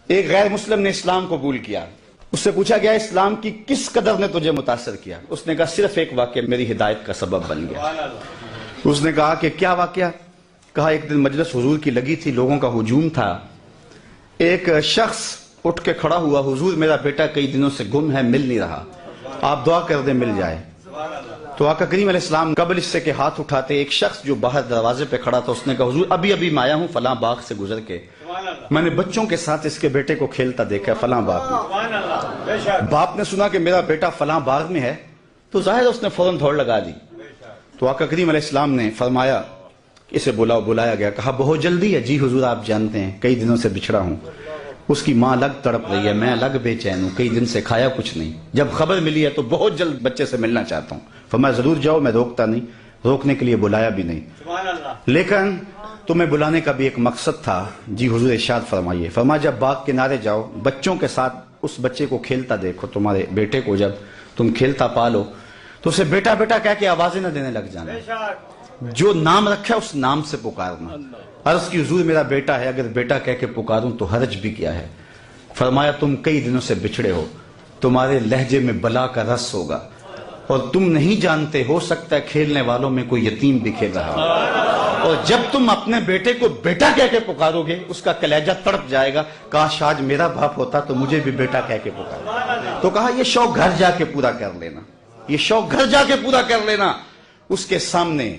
ایک غیر مسلم نے اسلام قبول کیا. اس سے پوچھا گیا اسلام کی کس قدر نے تجھے متاثر کیا؟ اس نے کہا صرف ایک واقعہ میری ہدایت کا سبب بن گیا. اس نے کہا کہ کیا واقعہ؟ کہا ایک دن مجلس حضور کی لگی تھی، لوگوں کا ہجوم تھا. ایک شخص اٹھ کے کھڑا ہوا، حضور میرا بیٹا کئی دنوں سے گم ہے، مل نہیں رہا، آپ دعا کر دیں مل جائے. تو آقا کریم علیہ السلام قبل اس سے کہ ہاتھ اٹھاتے ایک شخص جو باہر دروازے پہ کھڑا تھا اس نے کہا حضور ابھی میں آیا ہوں فلاں باغ سے گزر کے، میں نے بچوں کے ساتھ اس کے بیٹے کو کھیلتا دیکھا فلاں باغ میں. باپ نے سنا کہ میرا بیٹا فلاں باغ میں ہے تو ظاہر اس نے فوراً دوڑ لگا دی. تو آقا کریم علیہ السلام نے فرمایا اسے بلایا گیا. کہا بہت جلدی ہے؟ جی حضور آپ جانتے ہیں کئی دنوں سے بچھڑا ہوں، اس کی ماں الگ تڑپ رہی ہے، میں الگ بے چین ہوں، کئی دن سے کھایا کچھ نہیں، جب خبر ملی ہے تو بہت جلد بچے سے ملنا چاہتا ہوں. فرمایا ضرور جاؤ، میں روکتا نہیں، روکنے کے لیے بلایا بھی نہیں، لیکن تمہیں بلانے کا بھی ایک مقصد تھا. جی حضور ارشاد فرمائیے. فرمایا جب باغ کنارے جاؤ بچوں کے ساتھ اس بچے کو کھیلتا دیکھو، تمہارے بیٹے کو جب تم کھیلتا پالو تو اسے بیٹا بیٹا کہہ کے آوازیں نہ دینے لگ جانا، جو نام رکھا اس نام سے پکارنا. عرض کی حضور میرا بیٹا ہے، اگر بیٹا کہہ کے پکاروں تو حرج بھی کیا ہے؟ فرمایا تم کئی دنوں سے بچھڑے ہو، تمہارے لہجے میں بلا کا رس ہوگا اور تم نہیں جانتے، ہو سکتا ہے کھیلنے والوں میں کوئی یتیم بھی کھیل رہا ہو، اور جب تم اپنے بیٹے کو بیٹا کہہ کے پکارو گے اس کا کلیجہ تڑپ جائے گا، کاش آج میرا باپ ہوتا تو مجھے بھی بیٹا کہہ کے پکارا. تو کہا یہ شوق گھر جا کے پورا کر لینا، یہ شوق گھر جا کے پورا کر لینا، اس کے سامنے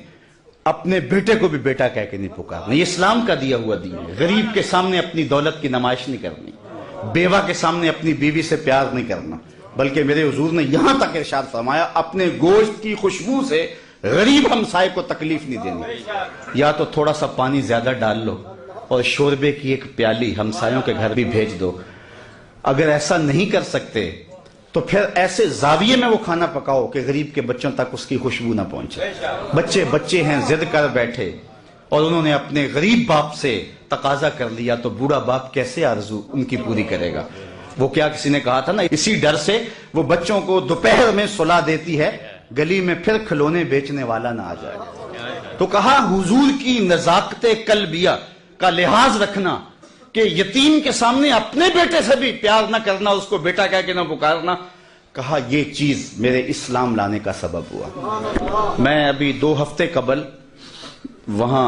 اپنے بیٹے کو بھی بیٹا کہہ کے نہیں پکارنا. یہ اسلام کا دیا ہوا دین ہے. غریب کے سامنے اپنی دولت کی نمائش نہیں کرنی، بیوہ کے سامنے اپنی بیوی سے پیار نہیں کرنا، بلکہ میرے حضور نے یہاں تک ارشاد فرمایا اپنے گوشت کی خوشبو سے غریب ہمسائے کو تکلیف نہیں دینی. یا تو تھوڑا سا پانی زیادہ ڈال لو اور شوربے کی ایک پیالی ہمسایوں کے گھر بھی بھیج دو. اگر ایسا نہیں کر سکتے تو پھر ایسے زاویے میں وہ کھانا پکاؤ کہ غریب کے بچوں تک اس کی خوشبو نہ پہنچے. بچے ہیں ضد کر بیٹھے اور انہوں نے اپنے غریب باپ سے تقاضا کر لیا تو بوڑھا باپ کیسے آرزو ان کی پوری کرے گا؟ وہ کیا کسی نے کہا تھا نا، اسی ڈر سے وہ بچوں کو دوپہر میں سلا دیتی ہے گلی میں پھر کھلونے بیچنے والا نہ آ جائے. تو کہا حضور کی نزاکت قلبیہ کا لحاظ رکھنا کہ یتیم کے سامنے اپنے بیٹے سے بھی پیار نہ کرنا، اس کو بیٹا کہہ کے نہ پکارنا. کہا یہ چیز میرے اسلام لانے کا سبب ہوا. میں ابھی 2 ہفتے قبل وہاں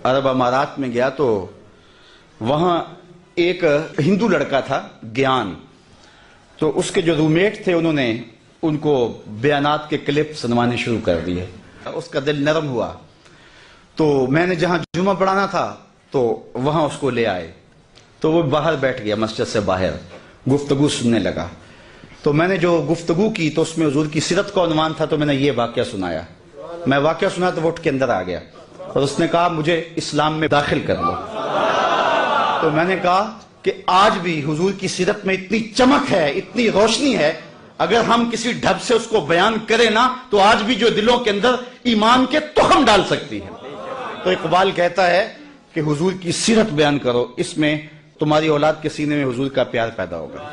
عرب امارات میں گیا تو وہاں ایک ہندو لڑکا تھا گیان، تو اس کے جو رومیٹ تھے انہوں نے ان کو بیانات کے کلپ سنوانے شروع کر دیے. اس کا دل نرم ہوا تو میں نے جہاں جمعہ پڑھانا تھا تو وہاں اس کو لے آئے تو وہ باہر بیٹھ گیا، مسجد سے باہر گفتگو سننے لگا. تو میں نے جو گفتگو کی تو اس میں حضور کی سیرت کا عنوان تھا تو میں نے یہ واقعہ سنایا. میں واقعہ سنا تو وہ اٹھ کے اندر آ گیا اور اس نے کہا مجھے اسلام میں داخل کر لو. تو میں نے کہا کہ آج بھی حضور کی سیرت میں اتنی چمک ہے، اتنی روشنی ہے، اگر ہم کسی ڈھب سے اس کو بیان کریں نا تو آج بھی جو دلوں کے اندر ایمان کے تخم ڈال سکتی ہے. تو اقبال کہتا ہے کہ حضور کی سیرت بیان کرو، اس میں تمہاری اولاد کے سینے میں حضور کا پیار پیدا ہوگا.